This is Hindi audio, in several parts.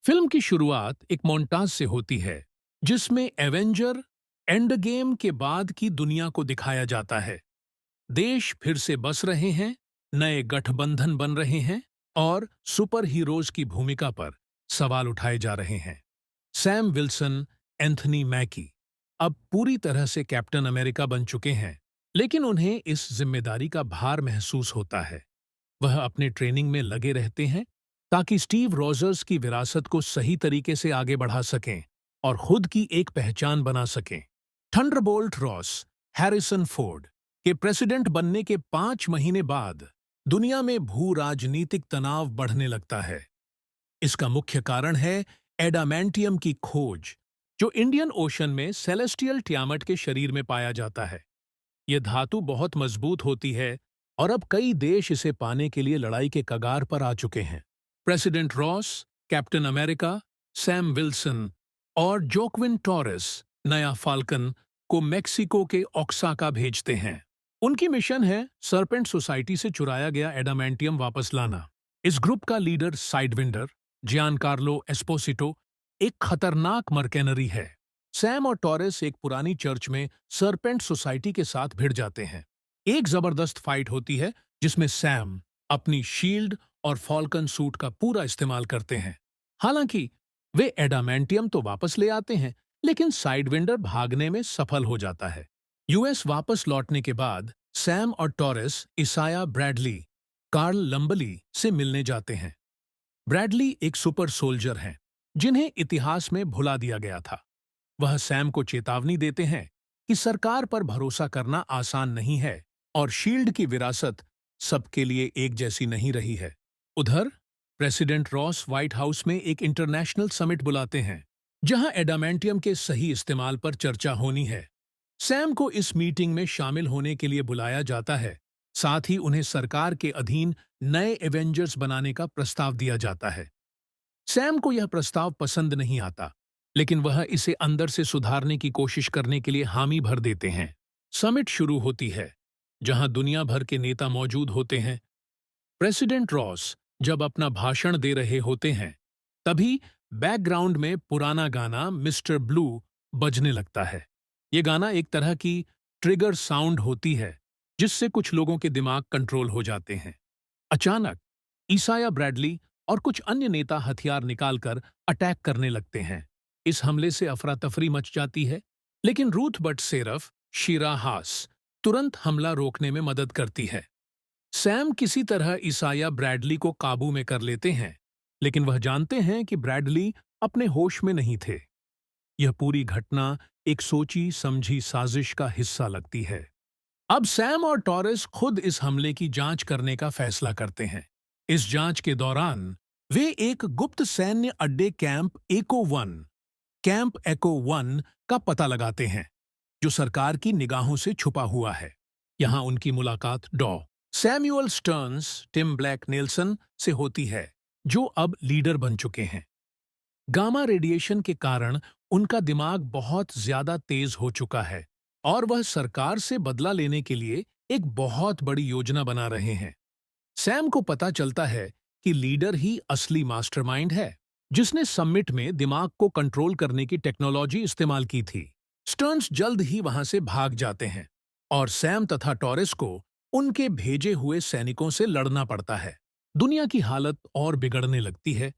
फिल्म की शुरुआत एक मोन्टाज से होती है जिसमें एवेंजर एंड गेम के बाद की दुनिया को दिखाया जाता है। देश फिर से बस रहे हैं, नए गठबंधन बन रहे हैं और सुपर हीरोज की भूमिका पर सवाल उठाए जा रहे हैं। सैम विल्सन, एंथनी मैकी अब पूरी तरह से कैप्टन अमेरिका बन चुके हैं, लेकिन उन्हें इस जिम्मेदारी का भार महसूस होता है। वह अपने ट्रेनिंग में लगे रहते हैं ताकि स्टीव रॉजर्स की विरासत को सही तरीके से आगे बढ़ा सकें और खुद की एक पहचान बना सकें। थंडरबोल्ट रॉस, हैरिसन फोर्ड के प्रेसिडेंट बनने के 5 महीने बाद दुनिया में भू राजनीतिक तनाव बढ़ने लगता है। इसका मुख्य कारण है एडामेंटियम की खोज, जो इंडियन ओशन में सेलेस्टियल टियामट के शरीर में पाया जाता है। यह धातु बहुत मजबूत होती है और अब कई देश इसे पाने के लिए लड़ाई के कगार पर आ चुके हैं। President Ross, captain America, Sam Wilson और जोक्विन टॉरेस नया फाल्कन को मेक्सिको के ओक्साका भेजते हैं। उनकी मिशन है सरपेंट सोसाइटी से चुराया गया एडामेंटियम वापस लाना। इस ग्रुप का लीडर साइडविंडर, जियान कार्लो एस्पोसिटो, एक खतरनाक मर्केनरी है। सैम और टॉरेस एक पुरानी चर्च में सरपेंट सोसाइटी के साथ भिड़ जाते हैं। एक जबरदस्त फाइट होती है जिसमें सैम अपनी शील्ड और फॉल्कन सूट का पूरा इस्तेमाल करते हैं। हालांकि वे एडामेंटियम तो वापस ले आते हैं, लेकिन साइडविंडर भागने में सफल हो जाता है। यूएस वापस लौटने के बाद सैम और टॉरेस इसाया ब्रैडली, कार्ल लंबली से मिलने जाते हैं। ब्रैडली एक सुपर सोल्जर हैं जिन्हें इतिहास में भुला दिया गया था। वह सैम को चेतावनी देते हैं कि सरकार पर भरोसा करना आसान नहीं है और शील्ड की विरासत सबके लिए एक जैसी नहीं रही है। उधर प्रेसिडेंट रॉस व्हाइट हाउस में एक इंटरनेशनल समिट बुलाते हैं जहां एडामेंटियम के सही इस्तेमाल पर चर्चा होनी है। सैम को इस मीटिंग में शामिल होने के लिए बुलाया जाता है। साथ ही उन्हें सरकार के अधीन नए एवेंजर्स बनाने का प्रस्ताव दिया जाता है। सैम को यह प्रस्ताव पसंद नहीं आता, लेकिन वह इसे अंदर से सुधारने की कोशिश करने के लिए हामी भर देते हैं। समिट शुरू होती है, जहां दुनिया भर के नेता मौजूद होते हैं। प्रेसिडेंट रॉस जब अपना भाषण दे रहे होते हैं, तभी बैकग्राउंड में पुराना गाना मिस्टर ब्लू बजने लगता है। ये गाना एक तरह की ट्रिगर साउंड होती है, जिससे कुछ लोगों के दिमाग कंट्रोल हो जाते हैं। अचानक ईसाया ब्रैडली और कुछ अन्य नेता हथियार निकालकर अटैक करने लगते हैं। इस हमले से अफरा तफरी मच जाती है, लेकिन रूथ बट सेरफ शीरा हास तुरंत हमला रोकने में मदद करती है। सैम किसी तरह ईसाया ब्रैडली को काबू में कर लेते हैं, लेकिन वह जानते हैं कि ब्रैडली अपने होश में नहीं थे। यह पूरी घटना एक सोची समझी साजिश का हिस्सा लगती है। अब सैम और टॉरेस खुद इस हमले की जांच करने का फैसला करते हैं। इस जांच के दौरान वे एक गुप्त सैन्य अड्डे कैंप एको 1 का पता लगाते हैं, जो सरकार की निगाहों से छुपा हुआ है। यहां उनकी मुलाकात डॉ Samuel Sterns Tim Blake Nelson से होती है, जो अब लीडर बन चुके हैं। गामा रेडिएशन के कारण उनका दिमाग बहुत ज्यादा तेज हो चुका है और वह सरकार से बदला लेने के लिए एक बहुत बड़ी योजना बना रहे हैं। सैम को पता चलता है कि लीडर ही असली मास्टरमाइंड है, जिसने समिट में दिमाग को कंट्रोल करने की टेक्नोलॉजी इस्तेमाल की थी। स्टर्न्स जल्द ही वहां से भाग जाते हैं और सैम तथा टॉरेस को उनके भेजे हुए सैनिकों से लड़ना पड़ता है। दुनिया की हालत और बिगड़ने लगती है,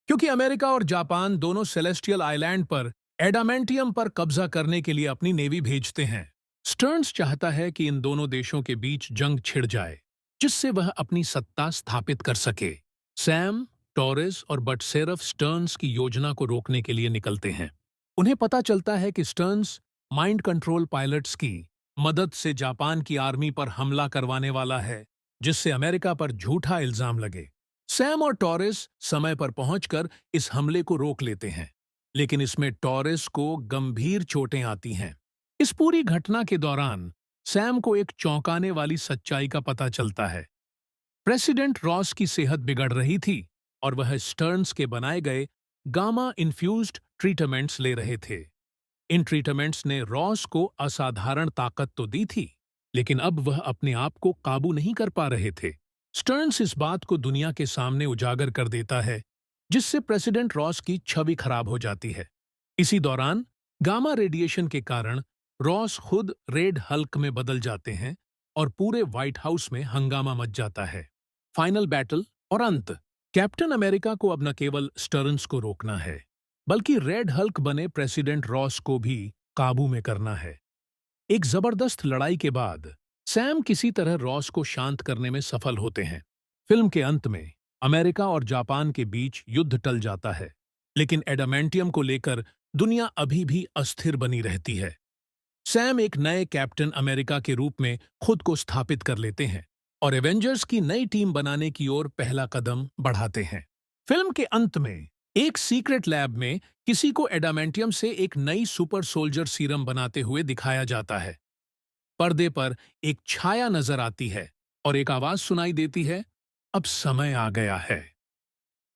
क्योंकि अमेरिका और जापान दोनों सेलेस्टियल आइलैंड पर एडामेंटियम पर कब्जा करने के लिए अपनी नेवी भेजते हैं। स्टर्न्स चाहता है कि इन दोनों देशों के बीच जंग छिड़ जाए, जिससे वह अपनी सत्ता स्थापित कर सके। सैम, टॉरेस और बटसेरफ स्टर्न्स की योजना को रोकने के लिए निकलते हैं। उन्हें पता चलता है कि स्टर्न्स माइंड कंट्रोल पायलट्स की मदद से जापान की आर्मी पर हमला करवाने वाला है, जिससे अमेरिका पर झूठा इल्जाम लगे। सैम और टॉरेस समय पर पहुंचकर इस हमले को रोक लेते हैं, लेकिन इसमें टॉरेस को गंभीर चोटें आती हैं। इस पूरी घटना के दौरान सैम को एक चौंकाने वाली सच्चाई का पता चलता है। प्रेसिडेंट रॉस की सेहत बिगड़ रही थी और वह स्टर्न्स के बनाए गए गामा इन्फ्यूज्ड ट्रीटमेंट्स ले रहे थे। इन ट्रीटमेंट्स ने रॉस को असाधारण ताकत तो दी थी, लेकिन अब वह अपने आप को काबू नहीं कर पा रहे थे। स्टर्न्स इस बात को दुनिया के सामने उजागर कर देता है जिससे प्रेसिडेंट रॉस की छवि खराब हो जाती है। इसी दौरान गामा रेडिएशन के कारण रॉस खुद रेड हल्क में बदल जाते हैं और पूरे व्हाइट हाउस में हंगामा मच जाता है। फाइनल बैटल और अंत। कैप्टन अमेरिका को अब न केवल स्टर्न्स को रोकना है, बल्कि रेड हल्क बने प्रेसिडेंट रॉस को भी काबू में करना है। एक जबरदस्त लड़ाई के बाद सैम किसी तरह रॉस को शांत करने में सफल होते हैं। फिल्म के अंत में अमेरिका और जापान के बीच युद्ध टल जाता है, लेकिन एडामेंटियम को लेकर दुनिया अभी भी अस्थिर बनी रहती है। सैम एक नए कैप्टन अमेरिका के रूप में खुद को स्थापित कर लेते हैं और एवेंजर्स की नई टीम बनाने की ओर पहला कदम बढ़ाते हैं। फिल्म के अंत में एक सीक्रेट लैब में किसी को एडामेंटियम से एक नई सुपर सोल्जर सीरम बनाते हुए दिखाया जाता है। पर्दे पर एक छाया नजर आती है और एक आवाज सुनाई देती है, अब समय आ गया है।